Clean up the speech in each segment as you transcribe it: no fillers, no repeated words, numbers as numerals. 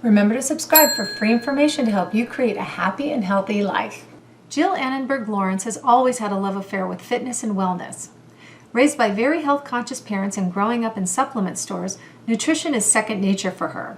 Remember to subscribe for free information to help you create a happy and healthy life. Jill Anenberg Lawrence has always had a love affair with fitness and wellness. Raised by very health-conscious parents and growing up in supplement stores, nutrition is second nature for her.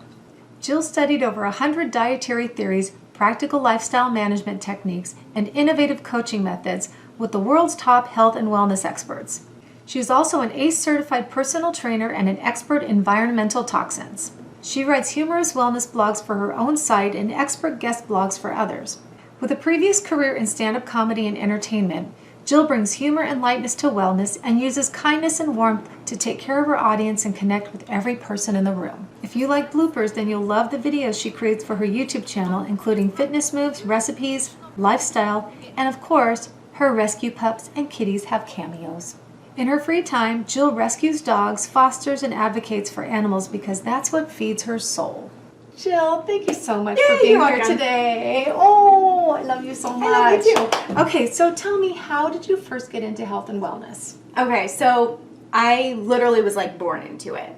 Jill studied over 100 dietary theories, practical lifestyle management techniques, and innovative coaching methods with the world's top health and wellness experts. She is also an ACE-certified personal trainer and an expert in environmental toxins. She writes humorous wellness blogs for her own site and expert guest blogs for others. With a previous career in stand-up comedy and entertainment, Jill brings humor and lightness to wellness and uses kindness and warmth to take care of her audience and connect with every person in the room. If you like bloopers, then you'll love the videos she creates for her YouTube channel, including fitness moves, recipes, lifestyle, and of course, her rescue pups and kitties have cameos. In her free time, Jill rescues dogs, fosters, and advocates for animals because that's what feeds her soul. Jill, thank you so much for being here today. Oh, I love you so much. I love you too. Okay, so tell me, how did you first get into health and wellness? Okay, so I literally was like born into it.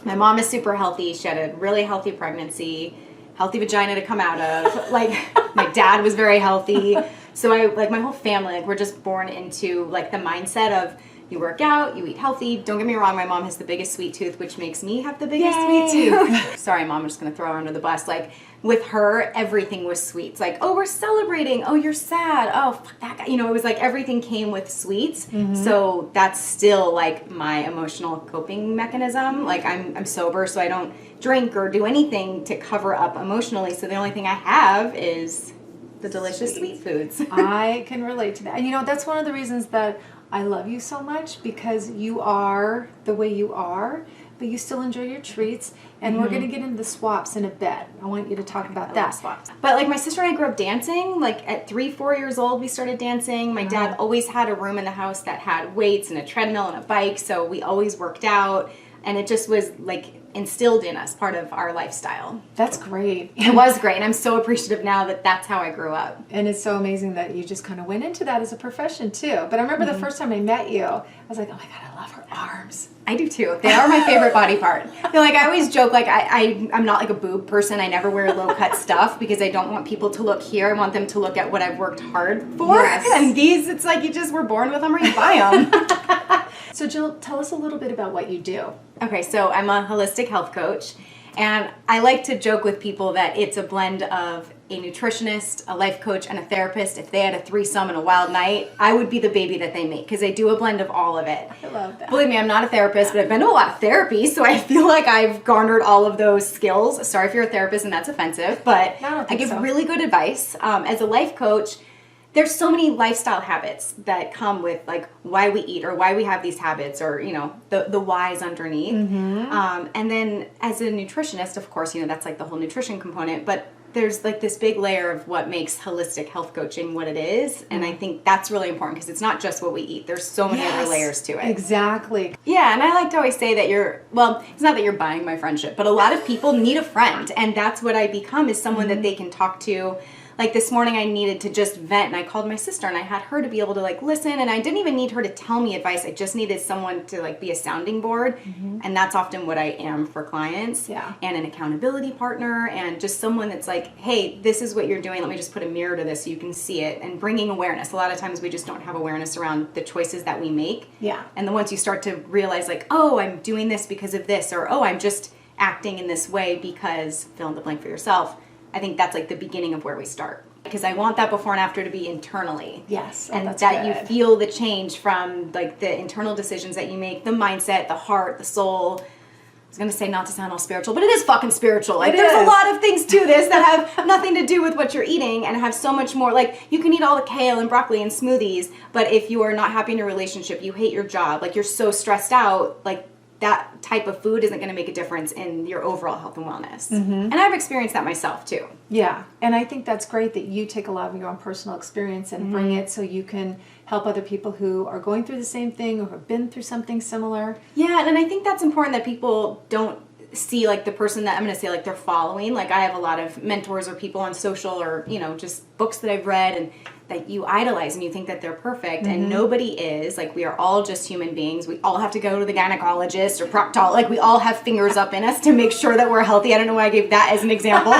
My mom is super healthy. She had a really healthy pregnancy, healthy vagina to come out of. Like, my dad was very healthy. So my whole family, we're just born into like the mindset of you work out, you eat healthy. Don't get me wrong, my mom has the biggest sweet tooth, which makes me have the biggest sweet tooth. Sorry, Mom, I'm just going to throw her under the bus. Like, with her, everything was sweet. It's like, oh, we're celebrating. Oh, you're sad. Oh, fuck that guy. You know, it was like everything came with sweets. So that's still like my emotional coping mechanism. Like, I'm sober, so I don't drink or do anything to cover up emotionally. So the only thing I have is the delicious sweet foods. I can relate to that. And you know, that's one of the reasons that I love you so much, because you are the way you are, but you still enjoy your treats. And we're going to get into the swaps in a bit. I want you to talk about that. Swaps. But like, my sister and I grew up dancing. Like at 3-4 years old, we started dancing. My dad always had a room in the house that had weights and a treadmill and a bike. So we always worked out. And it just was like instilled in us, part of our lifestyle. That's great. It was great. And I'm so appreciative now that that's how I grew up. And it's so amazing that you just kind of went into that as a profession too. But I remember the first time I met you, I was like, oh my God, I love her arms. I do too. They are my favorite body part. I feel like I always joke, like I'm not like a boob person. I never wear low cut stuff because I don't want people to look here. I want them to look at what I've worked hard for. Yes. And these, it's like you just were born with them or you buy them. So Jill, tell us a little bit about what you do. Okay, so I'm a holistic health coach, and I like to joke with people that it's a blend of a nutritionist, a life coach, and a therapist. If they had a threesome and a wild night, I would be the baby that they make, because I do a blend of all of it. I love that. Believe me, I'm not a therapist, but I've been to a lot of therapy, so I feel like I've garnered all of those skills. Sorry if you're a therapist and that's offensive, but I give really good advice. As a life coach, there's so many lifestyle habits that come with like why we eat or why we have these habits, or you know, the whys underneath. And then as a nutritionist, of course, you know, that's like the whole nutrition component, but there's like this big layer of what makes holistic health coaching what it is. And I think that's really important, because it's not just what we eat. There's so many other layers to it. Exactly. Yeah, and I like to always say that well, it's not that you're buying my friendship, but a lot of people need a friend, and that's what I become, is someone that they can talk to. Like this morning I needed to just vent, and I called my sister and I had her to be able to like listen, and I didn't even need her to tell me advice. I just needed someone to like be a sounding board. And that's often what I am for clients. Yeah. And an accountability partner, and just someone that's like, hey, this is what you're doing. Let me just put a mirror to this so you can see it, and bringing awareness. A lot of times we just don't have awareness around the choices that we make. Yeah. And then once you start to realize like, oh, I'm doing this because of this, or oh, I'm just acting in this way because fill in the blank for yourself. I think that's like the beginning of where we start, because I want that before and after to be internally. Yes. And that you feel the change from like the internal decisions that you make, the mindset, the heart, the soul. I was going to say, not to sound all spiritual, but it is fucking spiritual. Like there's a lot of things to this that have nothing to do with what you're eating, and have so much more. Like you can eat all the kale and broccoli and smoothies, but if you are not happy in your relationship, you hate your job, like you're so stressed out, like that type of food isn't going to make a difference in your overall health and wellness. And I've experienced that myself too. Yeah, and I think that's great that you take a lot of your own personal experience and bring it so you can help other people who are going through the same thing or have been through something similar. Yeah, and I think that's important, that people don't see like the person that I'm going to say like they're following. Like I have a lot of mentors or people on social, or you know, just books that I've read, and that you idolize and you think that they're perfect, and nobody is. Like, we are all just human beings. We all have to go to the gynecologist or proctologist. Like, we all have fingers up in us to make sure that we're healthy. I don't know why I gave that as an example.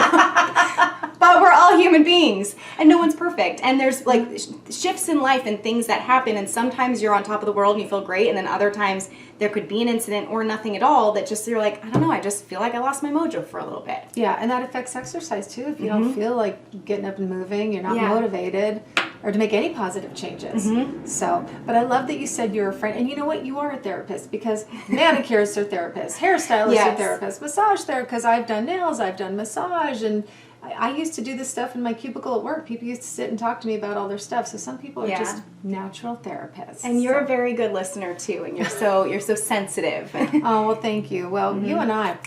But we're all human beings, and no one's perfect. And there's like shifts in life and things that happen, and sometimes you're on top of the world and you feel great, and then other times there could be an incident or nothing at all that just, you're like, I don't know, I just feel like I lost my mojo for a little bit. Yeah, and that affects exercise too. If you don't feel like getting up and moving, you're not motivated, or to make any positive changes. So, but I love that you said you're a friend, and you know what, you are a therapist, because manicurists are therapists, hairstylists are therapists, massage therapists. I've done nails, I've done massage, and I used to do this stuff in my cubicle at work. People used to sit and talk to me about all their stuff. So some people are just natural therapists. And you're a very good listener too, and you're so sensitive. Oh, well, thank you. Well, you and I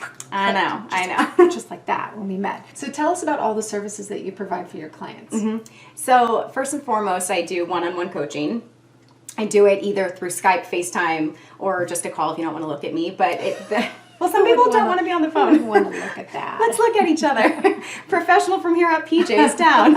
know. just like that when we met. So tell us about all the services that you provide for your clients. So first and foremost, I do one-on-one coaching. I do it either through Skype, FaceTime, or just a call if you don't want to look at me. But well, some people don't want to be on the phone. I want to look at that. Let's look at each other. Professional from here up, PJ's down.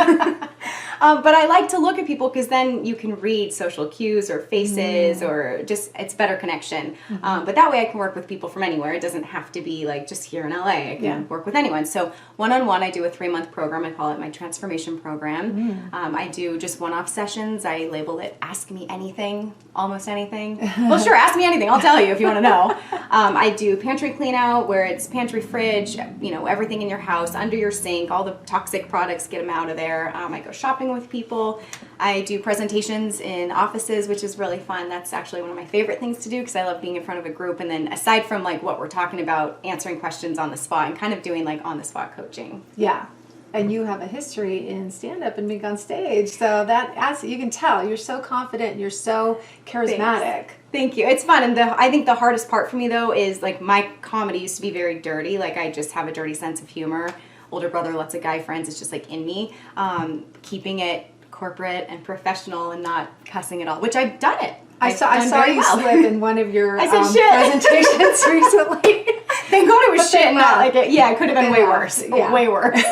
But I like to look at people because then you can read social cues or faces or just, it's better connection. But that way I can work with people from anywhere. It doesn't have to be like just here in LA. I can work with anyone. So one-on-one, I do a 3-month program. I call it my transformation program. I do just one-off sessions. I label it Ask Me Anything, almost anything. Well, sure, ask me anything. I'll tell you if you want to know. I do pantry clean out, where it's pantry, fridge, everything in your house, under your sink, all the toxic products, get them out of there. I go shopping with people. I do presentations in offices, which is really fun. That's actually one of my favorite things to do because I love being in front of a group. And then aside from like what we're talking about, answering questions on the spot and kind of doing like on the spot coaching. Yeah. And you have a history in stand-up and being on stage. So that, as you can tell, you're so confident, you're so charismatic. Thank you. It's fun. And I think the hardest part for me, though, is like my comedy used to be very dirty. Like I just have a dirty sense of humor. Older brother, lots of guy friends. It's just like in me. Keeping it corporate and professional and not cussing at all, which I've done it. I saw you slip in one of your presentations recently. Thank God it was shit, not like it. Yeah, it could have been way worse. Yeah. Way worse.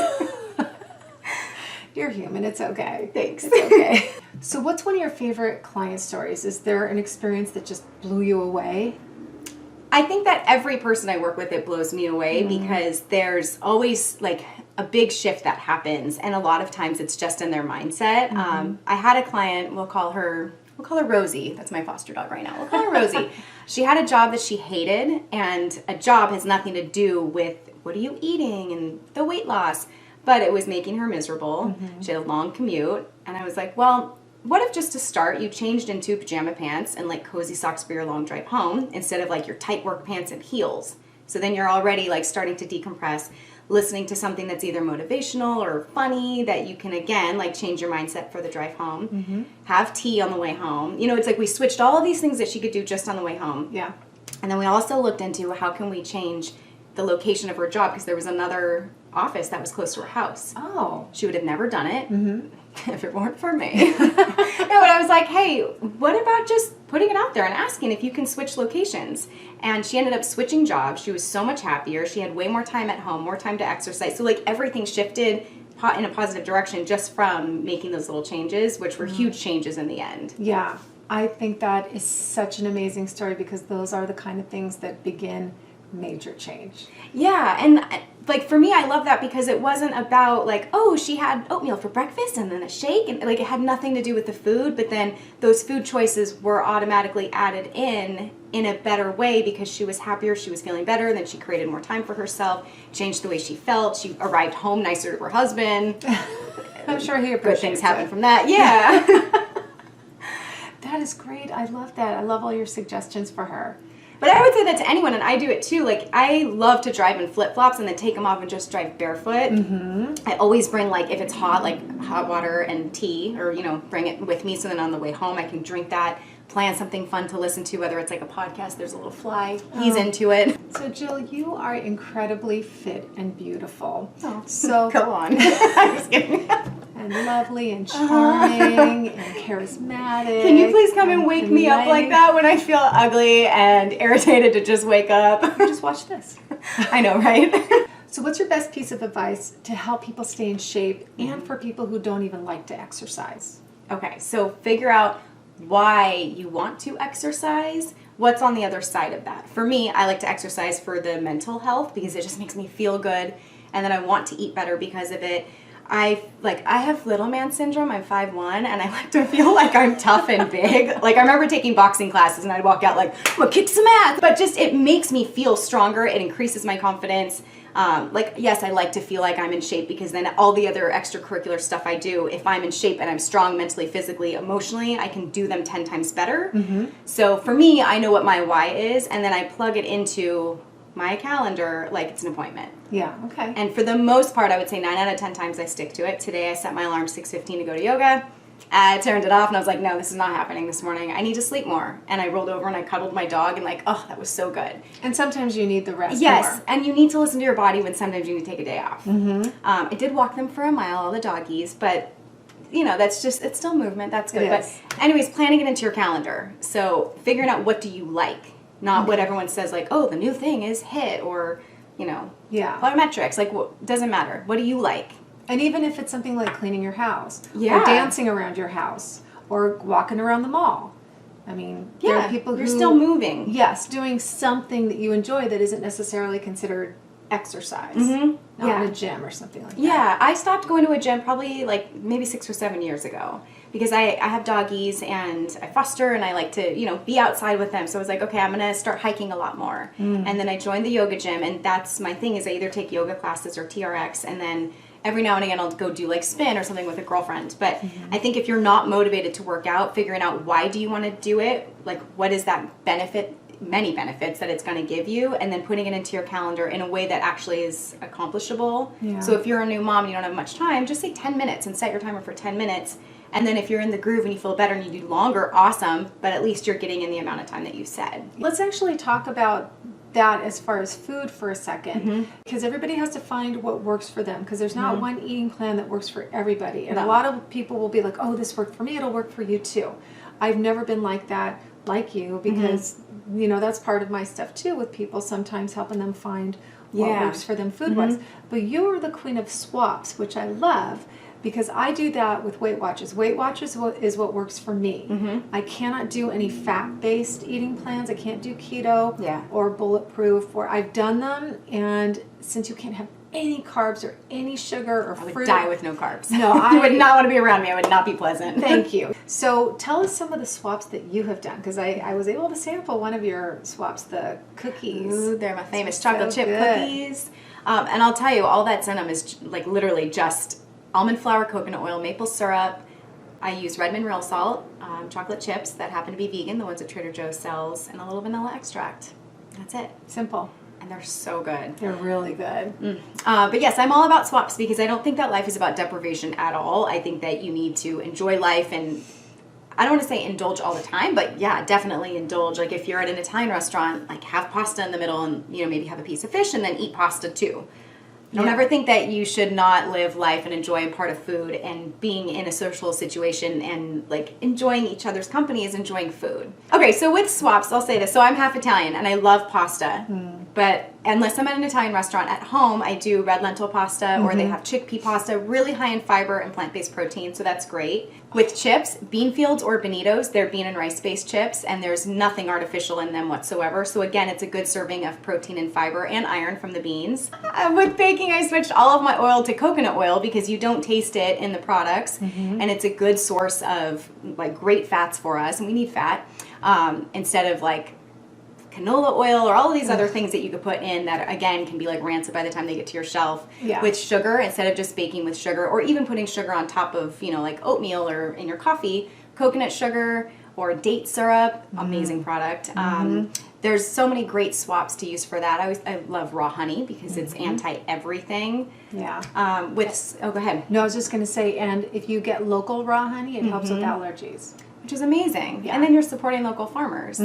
You're human. It's okay. Thanks. It's okay. So what's one of your favorite client stories? Is there an experience that just blew you away? I think that every person I work with, it blows me away because there's always like a big shift that happens, and a lot of times it's just in their mindset. I had a client, we'll call her Rosie. That's my foster dog right now. We'll call her Rosie. She had a job that she hated, and a job has nothing to do with what are you eating and the weight loss, but it was making her miserable. She had a long commute, and I was like, well, what if just to start you changed into pajama pants and like cozy socks for your long drive home instead of like your tight work pants and heels? So then you're already like starting to decompress, listening to something that's either motivational or funny that you can again like change your mindset for the drive home. Have tea on the way home. It's like we switched all of these things that she could do just on the way home. Yeah. And then we also looked into how can we change the location of her job, because there was another office that was close to her house. Oh. She would have never done it if it weren't for me. No, but I was like, hey, what about just putting it out there and asking if you can switch locations? And she ended up switching jobs. She was so much happier. She had way more time at home, more time to exercise. So like everything shifted in a positive direction just from making those little changes, which were huge changes in the end. Yeah. I think that is such an amazing story, because those are the kind of things that begin major change. Yeah, and like for me, I love that because it wasn't about like, oh, she had oatmeal for breakfast and then a shake, and like it had nothing to do with the food, but then those food choices were automatically added in a better way because she was happier, she was feeling better, then she created more time for herself, changed the way she felt, she arrived home nicer to her husband. I'm sure he appreciates good things happen from that. Yeah. That is great. I love that. I love all your suggestions for her. But I would say that to anyone, and I do it too. Like, I love to drive in flip-flops and then take them off and just drive barefoot. I always bring, like, if it's hot, like hot water and tea, or, bring it with me so then on the way home I can drink that, plan something fun to listen to, whether it's like a podcast, there's a little fly, he's into it. So, Jill, you are incredibly fit and beautiful. Oh, so go on. I'm just kidding. And lovely and charming and charismatic. Can you please come and wake me up like that when I feel ugly and irritated to just wake up? Just watch this. I know, right? So what's your best piece of advice to help people stay in shape and for people who don't even like to exercise? Okay, so figure out why you want to exercise. What's on the other side of that? For me, I like to exercise for the mental health because it just makes me feel good, and then I want to eat better because of it. I have little man syndrome. I'm 5'1", and I like to feel like I'm tough and big. Like, I remember taking boxing classes and I'd walk out like, I'm gonna kick some ass. But just, it makes me feel stronger. It increases my confidence. Yes, I like to feel like I'm in shape because then all the other extracurricular stuff I do, if I'm in shape and I'm strong mentally, physically, emotionally, I can do them 10 times better. So for me, I know what my why is, and then I plug it into my calendar like it's an appointment. Yeah, okay. And for the most part, I would say 9 out of 10 times I stick to it. Today I set my alarm 6:15 to go to yoga. I turned it off and I was like, no, this is not happening this morning. I need to sleep more. And I rolled over and I cuddled my dog and like, oh, that was so good. And sometimes you need the rest Yes, more. and you need to listen to your body when sometimes you need to take a day off. I did walk them for a mile, all the doggies, but you know, that's just, it's still movement. That's good. But anyways, planning it into your calendar. So figuring out what do you like, not what everyone says like, oh, the new thing is HIIT or, you know, plyometrics. Like, doesn't matter. What do you like? And even if it's something like cleaning your house, or Yeah. dancing around your house, or walking around the mall. I mean, there are people who... You're still moving. Yes, doing something that you enjoy that isn't necessarily considered exercise. Not in a gym or something like that. Yeah, I stopped going to a gym probably like maybe 6 or 7 years ago because I have doggies and I foster and I like to, you know, be outside with them. So I was like, okay, I'm going to start hiking a lot more. And then I joined the yoga gym, and that's my thing is I either take yoga classes or TRX, and then every now and again I'll go do like spin or something with a girlfriend. But I think if you're not motivated to work out, figuring out why do you want to do it, like what is that benefit, many benefits that it's going to give you, and then putting it into your calendar in a way that actually is accomplishable. So if you're a new mom and you don't have much time, just say 10 minutes and set your timer for 10 minutes. And then if you're in the groove and you feel better and you do longer, awesome, but at least you're getting in the amount of time that you said. Let's actually talk about that as far as food for a second, because everybody has to find what works for them, because there's not one eating plan that works for everybody. And a lot of people will be like, oh, this worked for me, it'll work for you too. I've never been like that, like you, because you know, that's part of my stuff too, with people sometimes helping them find what works for them food-wise. But you're the queen of swaps, which I love, because I do that with Weight Watchers. Weight Watchers is what works for me. I cannot do any fat-based eating plans. I can't do keto or bulletproof, or I've done them, and since you can't have any carbs or any sugar or fruit. I would die with no carbs. No, I would not want to be around me. I would not be pleasant. Thank you. So tell us some of the swaps that you have done, because I was able to sample one of your swaps, the cookies. Ooh, they're my famous chocolate chip cookies. And I'll tell you, all that's in them is like literally just almond flour, coconut oil, maple syrup. I use Redmond real salt, chocolate chips that happen to be vegan, the ones that Trader Joe's sells, and a little vanilla extract. That's it. Simple. And they're so good. They're really good. But yes, I'm all about swaps because I don't think that life is about deprivation at all. I think that you need to enjoy life, and I don't want to say indulge all the time, but yeah, definitely indulge. Like if you're at an Italian restaurant, like have pasta in the middle and, you know, maybe have a piece of fish and then eat pasta too. Don't ever think that you should not live life and enjoy a part of food, and being in a social situation and like enjoying each other's company is enjoying food. Okay, so with swaps, I'll say this. So I'm half Italian and I love pasta, but unless I'm at an Italian restaurant, at home I do red lentil pasta or they have chickpea pasta, really high in fiber and plant-based protein, so that's great. With chips, Beanfields or Bonitos, they're bean and rice-based chips, and there's nothing artificial in them whatsoever. So again, it's a good serving of protein and fiber and iron from the beans. With baking, I switched all of my oil to coconut oil because you don't taste it in the products, and it's a good source of like great fats for us, and we need fat, instead of like canola oil or all of these other things that you could put in that again can be like rancid by the time they get to your shelf. With sugar, instead of just baking with sugar or even putting sugar on top of, you know, like oatmeal or in your coffee, coconut sugar or date syrup, amazing product. There's so many great swaps to use for that. I love raw honey because it's anti-everything. Oh, go ahead. No, I was just going to say, and if you get local raw honey, it helps with allergies. Which is amazing. And then you're supporting local farmers.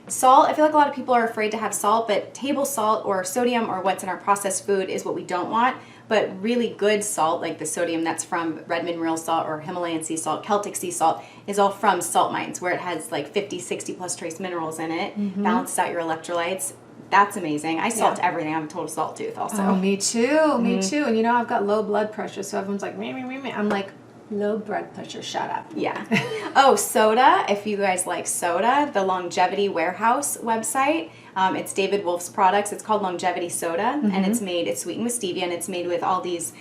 Salt, I feel like a lot of people are afraid to have salt, but table salt or sodium or what's in our processed food is what we don't want. But really good salt, like the sodium that's from Redmond real salt or Himalayan sea salt, Celtic sea salt, is all from salt mines where it has like 50, 60 plus trace minerals in it, balances out your electrolytes. That's amazing. I salt everything. I'm a total salt tooth also. Oh, me too. Me too. And you know, I've got low blood pressure, so everyone's like, me. I'm like, Low blood pressure, shut up. Yeah. Oh, soda. If you guys like soda, the Longevity Warehouse website, it's David Wolf's products. It's called Longevity Soda, and it's sweetened with stevia, and it's made with all these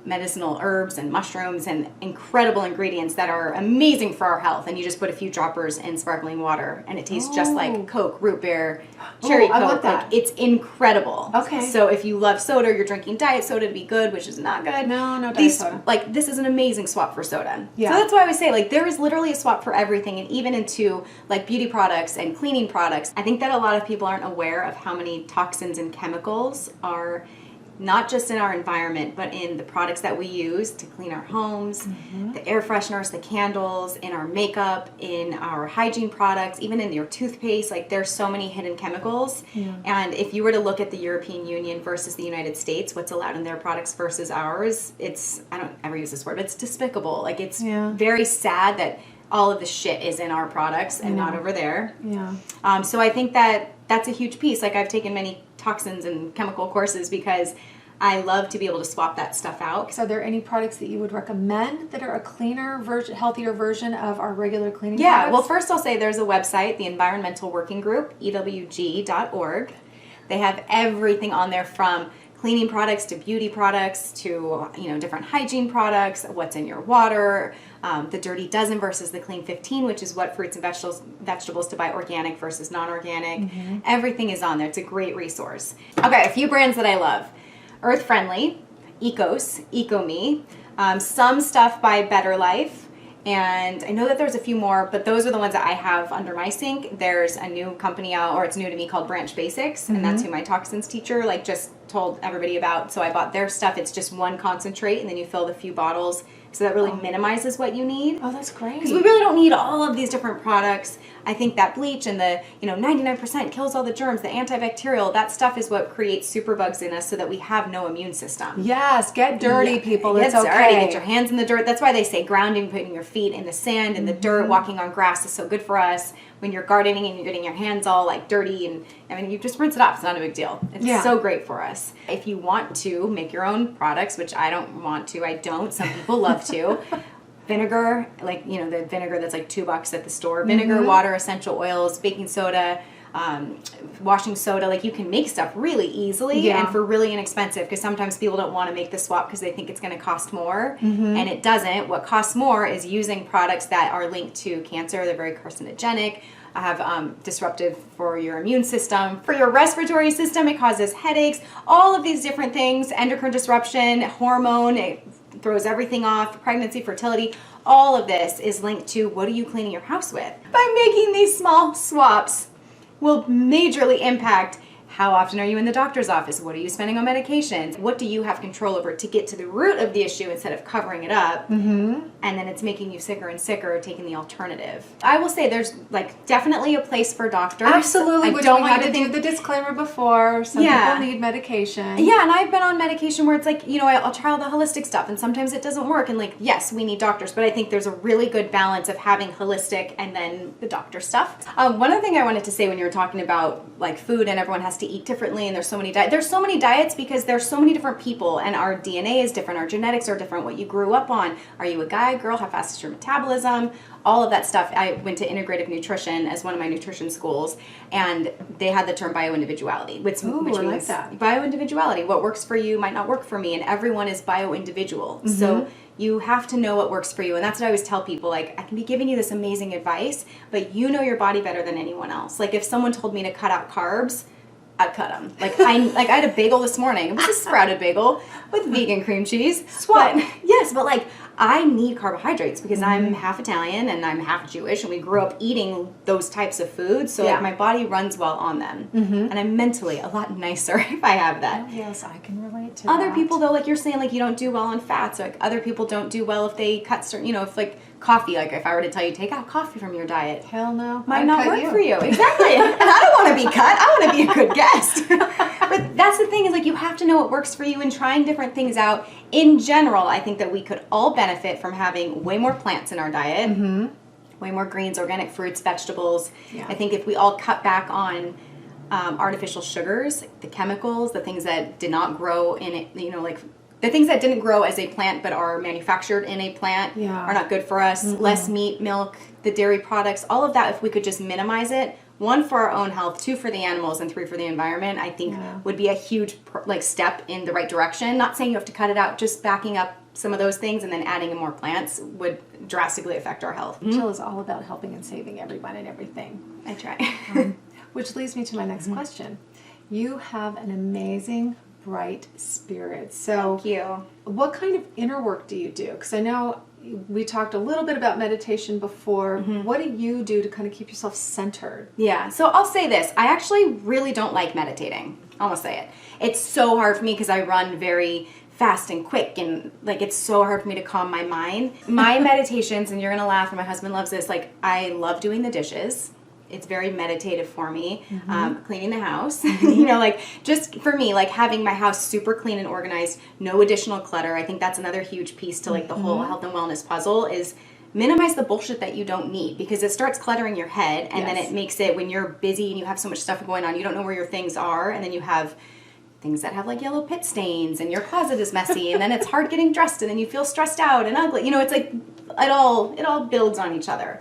medicinal herbs and mushrooms and incredible ingredients that are amazing for our health. And you just put a few droppers in sparkling water, and it tastes just like Coke, root beer, cherry Coke. I want that. Like, it's incredible. Okay. So if you love soda, you're drinking diet soda to be good, which is not good. No diet soda. Like, this is an amazing swap for soda. Yeah. So that's why I always say, like, there is literally a swap for everything, and even into like beauty products and cleaning products. I think that a lot of people aren't aware of how many toxins and chemicals are not just in our environment, but in the products that we use to clean our homes, the air fresheners, the candles, in our makeup, in our hygiene products, even in your toothpaste. Like, there's so many hidden chemicals. Yeah. And if you were to look at the European Union versus the United States, what's allowed in their products versus ours, it's, I don't ever use this word, but it's despicable. Like, it's very sad that all of the shit is in our products and not over there. Yeah. So I think that that's a huge piece. Like, I've taken many toxins and chemical courses because I love to be able to swap that stuff out. So are there any products that you would recommend that are a cleaner version, healthier version of our regular cleaning Yeah, products? well, first I'll say there's a website, the Environmental Working Group, ewg.org. They have everything on there from cleaning products to beauty products to, different hygiene products, what's in your water, the Dirty Dozen versus the Clean 15, which is what fruits and vegetables to buy organic versus non-organic. Everything is on there. It's a great resource. Okay, a few brands that I love. Earth Friendly, Ecos, EcoMe, some stuff by Better Life, and I know that there's a few more, but those are the ones that I have under my sink. There's a new company out, or it's new to me, called Branch Basics, and that's who my toxins teacher just told everybody about. So I bought their stuff. It's just one concentrate, and then you fill the few bottles. So that really minimizes what you need. Oh, that's great. Because we really don't need all of these different products. I think that bleach and the 99% kills all the germs, the antibacterial, that stuff is what creates superbugs in us so that we have no immune system. Yes, get dirty, people. Get It's okay. dirty. Get your hands in the dirt. That's why they say grounding, putting your feet in the sand, in the dirt, walking on grass is so good for us. When you're gardening and you're getting your hands all dirty, and you just rinse it off. It's not a big deal. It's so great for us. If you want to make your own products, which I don't want to, I don't. Some people love to. Vinegar, the vinegar that's $2 at the store. Vinegar, water, essential oils, baking soda, washing soda. You can make stuff really easily and for really inexpensive, because sometimes people don't want to make the swap because they think it's going to cost more, and it doesn't. What costs more is using products that are linked to cancer. They're very carcinogenic, have disruptive for your immune system, for your respiratory system. It causes headaches, all of these different things, endocrine disruption, hormone, it throws everything off, pregnancy, fertility. All of this is linked to what are you cleaning your house with. By making these small swaps will majorly impact how often are you in the doctor's office? What are you spending on medications? What do you have control over to get to the root of the issue instead of covering it up? And then it's making you sicker and sicker, taking the alternative. I will say there's definitely a place for doctors. Absolutely. I don't want to do the disclaimer before. Some people need medication. Yeah, and I've been on medication where it's I'll try all the holistic stuff, and sometimes it doesn't work. And yes, we need doctors, but I think there's a really good balance of having holistic and then the doctor stuff. One other thing I wanted to say when you were talking about food and everyone has to eat differently, and there's so many diets because there's so many different people, and our DNA is different, our genetics are different, what you grew up on. Are you a guy, girl? How fast is your metabolism? All of that stuff. I went to integrative nutrition as one of my nutrition schools, and they had the term bioindividuality, which means that. Bioindividuality. What works for you might not work for me, and everyone is bio-individual. So you have to know what works for you, and that's what I always tell people. I can be giving you this amazing advice, but you know your body better than anyone else. If someone told me to cut out carbs, I'd cut them. I had a bagel this morning. It was a sprouted bagel with vegan cream cheese. Swap. But I need carbohydrates because I'm half Italian and I'm half Jewish, and we grew up eating those types of foods. So my body runs well on them, and I'm mentally a lot nicer if I have that. Oh, yes, I can relate to Other that. people though, you're saying, you don't do well on fats. Other people don't do well if they cut certain, if coffee, if I were to tell you take out coffee from your diet, hell no, might not work for you. Exactly. And I don't want to be cut. I want to be a good guest. But that's the thing is you have to know what works for you and trying different things out. In general, I think that we could all benefit from having way more plants in our diet, way more greens, organic fruits, vegetables. Yeah. I think if we all cut back on artificial sugars, the chemicals, the things that did not grow in it, the things that didn't grow as a plant but are manufactured in a plant are not good for us. Less meat, milk, the dairy products, all of that, if we could just minimize it, 1, for our own health, 2, for the animals, and 3, for the environment, I think would be a huge step in the right direction. Not saying you have to cut it out, just backing up some of those things and then adding in more plants would drastically affect our health. Jill is all about helping and saving everyone and everything. I try. Which leads me to my next question. You have an amazing, bright spirit. So Thank you. what kind of inner work do you do? Because I know we talked a little bit about meditation before. What do you do to kind of keep yourself centered? Yeah, so I'll say this. I actually really don't like meditating. I'll almost say it. It's so hard for me because I run very fast and quick, and it's so hard for me to calm my mind. My meditations, and you're gonna laugh, and my husband loves this, I love doing the dishes. It's very meditative for me. Cleaning the house, just for me, having my house super clean and organized, no additional clutter. I think that's another huge piece to the whole health and wellness puzzle is minimize the bullshit that you don't need, because it starts cluttering your head, and then it makes it, when you're busy and you have so much stuff going on, you don't know where your things are, and then you have things that have yellow pit stains, and your closet is messy, and then it's hard getting dressed, and then you feel stressed out and ugly. It's it all builds on each other.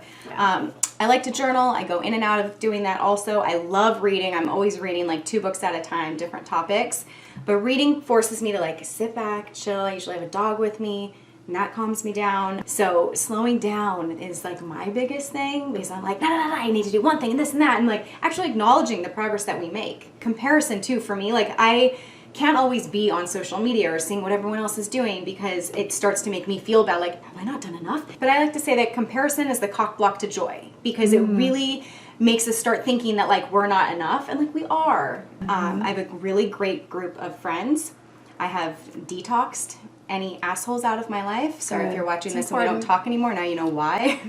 I like to journal. I go in and out of doing that also. I love reading. I'm always reading 2 books at a time, different topics. But reading forces me to sit back, chill. I usually have a dog with me, and that calms me down. So slowing down is my biggest thing, because I'm no, I need to do one thing and this and that, and actually acknowledging the progress that we make. Comparison too, for me, I can't always be on social media or seeing what everyone else is doing, because it starts to make me feel bad, have I not done enough? But I like to say that comparison is the cock block to joy, because it really makes us start thinking that we're not enough, and we are. I have a really great group of friends. I have detoxed any assholes out of my life. Sorry if you're watching this and we don't talk anymore, now you know why.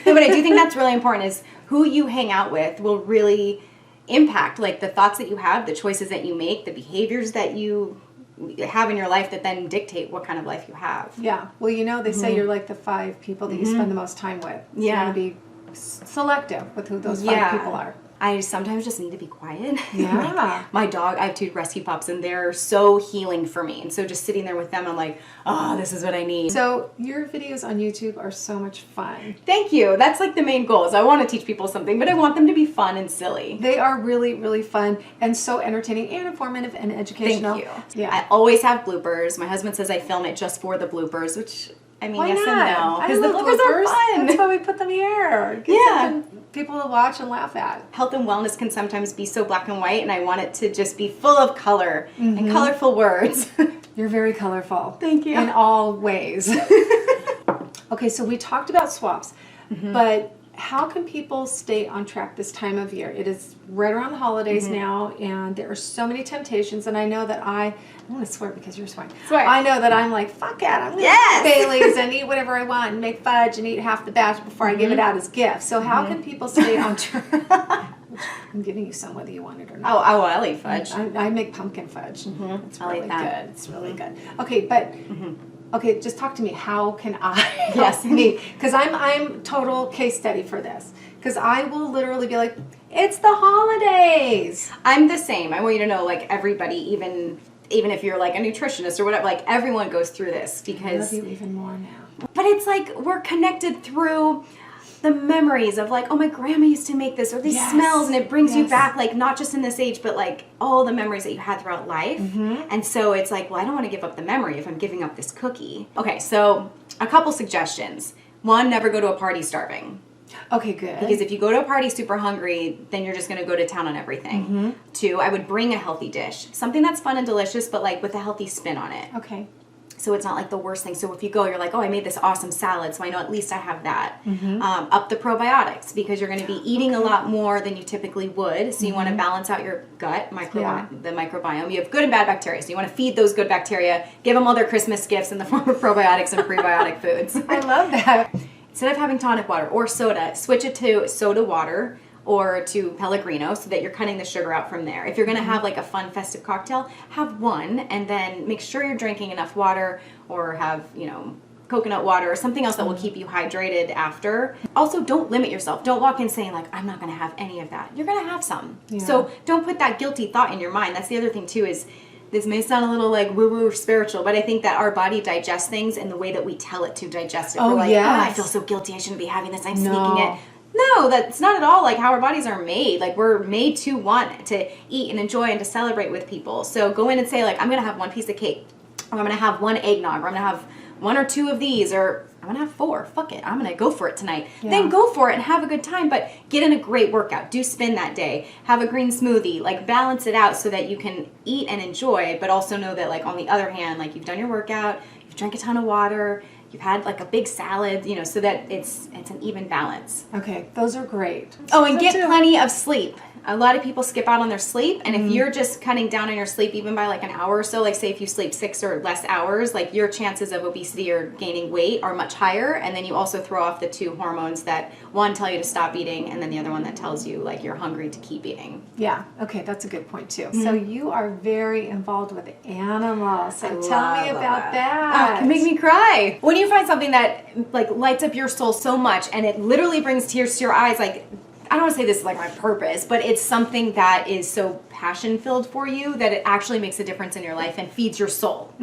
No, but I do think that's really important, is who you hang out with will really impact the thoughts that you have, the choices that you make, the behaviors that you have in your life that then dictate what kind of life you have. Yeah. Well, they say you're the 5 people that you spend the most time with. So you want to be selective with who those 5 people are. I sometimes just need to be quiet. Yeah. My dog, I have 2 rescue pups, and they're so healing for me. And so just sitting there with them, I'm oh, this is what I need. So your videos on YouTube are so much fun. Thank you. That's the main goal, is I want to teach people something, but I want them to be fun and silly. They are really, really fun and so entertaining and informative and educational. Thank you. Yeah. I always have bloopers. My husband says I film it just for the bloopers, which, Why yes not? and no. Because the bloopers are fun. That's why we put them here. Give something people to watch and laugh at. Health and wellness can sometimes be so black and white, and I want it to just be full of color and colorful words. You're very colorful. Thank you. In all ways. Okay, so we talked about swaps, but how can people stay on track this time of year? It is right around the holidays now, and there are so many temptations, and I know that I'm going to swear because you're swearing. Swear. I know that I'm fuck it, I'm going to eat Bailey's and eat whatever I want and make fudge and eat half the batch before I give it out as gifts. So how can people stay on track? I'm giving you some whether you want it or not. Oh, I'll eat fudge. I make pumpkin fudge. It's really that. good. It's really good. Okay, but... Okay, just talk to me. How can I help me? Because I'm total case study for this. Because I will literally be it's the holidays. I'm the same. I want you to know, everybody, even if you're a nutritionist or whatever, everyone goes through this, because I love you even more now. But it's we're connected through the memories of oh, my grandma used to make this, or these smells, and it brings you back, not just in this age, but all the memories that you had throughout life. And so it's well, I don't want to give up the memory if I'm giving up this cookie. Okay, so a couple suggestions. 1, never go to a party starving. Okay, good. Because if you go to a party super hungry, then you're just going to go to town on everything. 2, I would bring a healthy dish. Something that's fun and delicious, but with a healthy spin on it. Okay. So it's not the worst thing. So if you go, you're oh, I made this awesome salad, so I know at least I have that. Up the probiotics, because you're going to be eating a lot more than you typically would. So you want to balance out your gut, the microbiome. You have good and bad bacteria, so you want to feed those good bacteria, give them all their Christmas gifts in the form of probiotics and prebiotic foods. I love that. Instead of having tonic water or soda, switch it to soda water or to Pellegrino, so that you're cutting the sugar out from there. If you're going to have a fun festive cocktail, have one, and then make sure you're drinking enough water, or have, coconut water or something else that will keep you hydrated after. Also, don't limit yourself. Don't walk in saying I'm not going to have any of that. You're going to have some. Yeah. So don't put that guilty thought in your mind. That's the other thing too, is this may sound a little like woo-woo or spiritual, but I think that our body digests things in the way that we tell it to digest it. Oh, We're like, yes. I feel so guilty. I shouldn't be having this. I'm sneaking it. No, that's not at all like how our bodies are made. Like, we're made to want to eat and enjoy and to celebrate with people. So go in and say, like, I'm going to have one piece of cake, or I'm going to have one eggnog, or I'm going to have 1 or 2 of these, or I'm going to have 4. Fuck it. I'm going to go for it tonight. Yeah. Then go for it and have a good time, but get in a great workout. Do spin that day. Have a green smoothie. Like, balance it out so that you can eat and enjoy, but also know that, like, on the other hand, like, you've done your workout, you've drank a ton of water, you've had like a big salad, you know, so that it's an even balance. Okay, those are great. Oh, and get plenty of sleep. A lot of people skip out on their sleep, and if you're just cutting down on your sleep even by like an hour or so, like say if you sleep 6 or less hours, like your chances of obesity or gaining weight are much higher. And then you also throw off the 2 hormones that one tell you to stop eating, and then the other one that tells you like you're hungry to keep eating. Yeah, okay, that's a good point too. So you are very involved with animals. So tell me about that. Oh, it can make me cry. When you find something that like lights up your soul so much and it literally brings tears to your eyes, like, I don't want to say this is like my purpose, but it's something that is so passion filled for you that it actually makes a difference in your life and feeds your soul.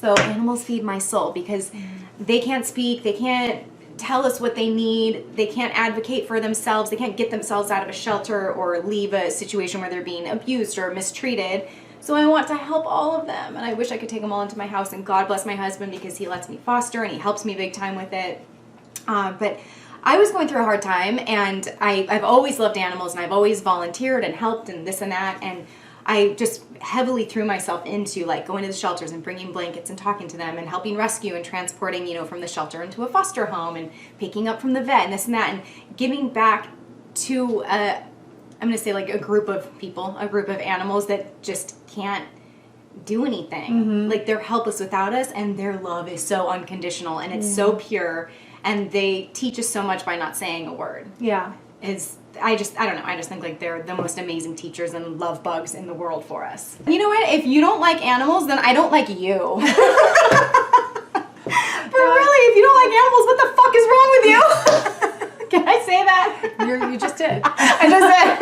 So animals feed my soul because they can't speak, they can't tell us what they need, they can't advocate for themselves, they can't get themselves out of a shelter or leave a situation where they're being abused or mistreated. So I want to help all of them, and I wish I could take them all into my house, and God bless my husband because he lets me foster and he helps me big time with it. But I was going through a hard time, and I've always loved animals, and I've always volunteered and helped and this and that, and I just heavily threw myself into like going to the shelters and bringing blankets and talking to them and helping rescue and transporting, you know, from the shelter into a foster home and picking up from the vet and this and that, and giving back to I'm going to say like a group of people, a group of animals that just can't do anything. Like, they're helpless without us, and their love is so unconditional and it's so pure, and they teach us so much by not saying a word. Yeah. I don't know, I just think like they're the most amazing teachers and love bugs in the world for us. You know what? If you don't like animals, then I don't like you. But really, if you don't like animals, what the fuck is wrong with you? Can I say that? You just did. I just said.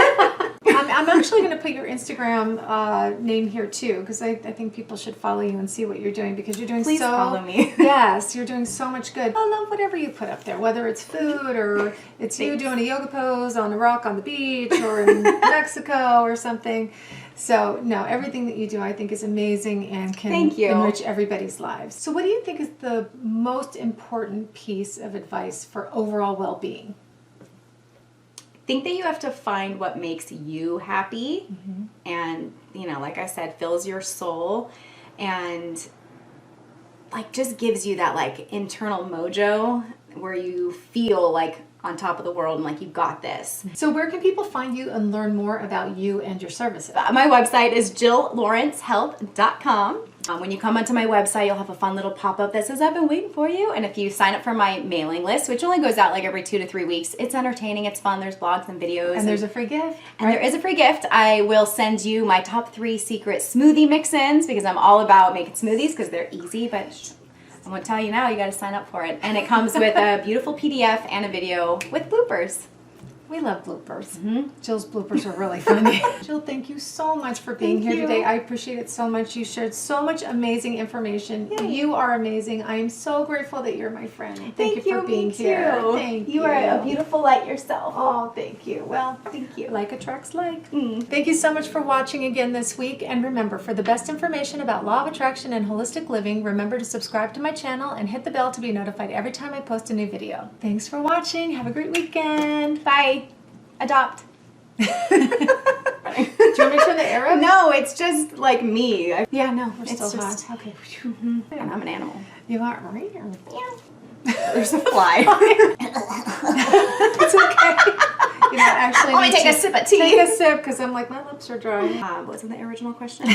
I'm actually going to put your Instagram name here too, because I think people should follow you and see what you're doing, because you're doing Please follow me. Yes, you're doing so much good. I love whatever you put up there, whether it's food or it's you doing a yoga pose on a rock on the beach or in Mexico or something. So no, everything that you do I think is amazing and can enrich everybody's lives. So what do you think is the most important piece of advice for overall well-being? I think that you have to find what makes you happy and, you know, like I said, fills your soul and like just gives you that like internal mojo where you feel like on top of the world and like you got this. So where can people find you and learn more about you and your services? My website is JillLawrenceHealth.com. When you come onto my website, you'll have a fun little pop-up that says, I've been waiting for you. And if you sign up for my mailing list, which only goes out like every 2 to 3 weeks, it's entertaining, it's fun, there's blogs and videos. And there's a free gift. And there is a free gift. I will send you my top 3 secret smoothie mix-ins because I'm all about making smoothies because they're easy, but I won't tell you now, you got to sign up for it. And it comes with a beautiful PDF and a video with bloopers. We love bloopers. Jill's bloopers are really funny. Jill, thank you so much for being here today. I appreciate it so much. You shared so much amazing information. Yay. You are amazing. I am so grateful that you're my friend. Thank you for being here. Thank you. You are a beautiful light yourself. Oh, thank you. Well, thank you. Like attracts like. Thank you so much for watching again this week. And remember, for the best information about law of attraction and holistic living, remember to subscribe to my channel and hit the bell to be notified every time I post a new video. Thanks for watching. Have a great weekend. Bye. Adopt. Do you want me to turn the arrow? No, it's just like me. Yeah, no, We're it's still just hot. Okay. And I'm an animal. You are right. There's a fly. It's okay. You know, actually, let me take a sip of tea. Take a sip because I'm like, my lips are dry. Wasn't the original question?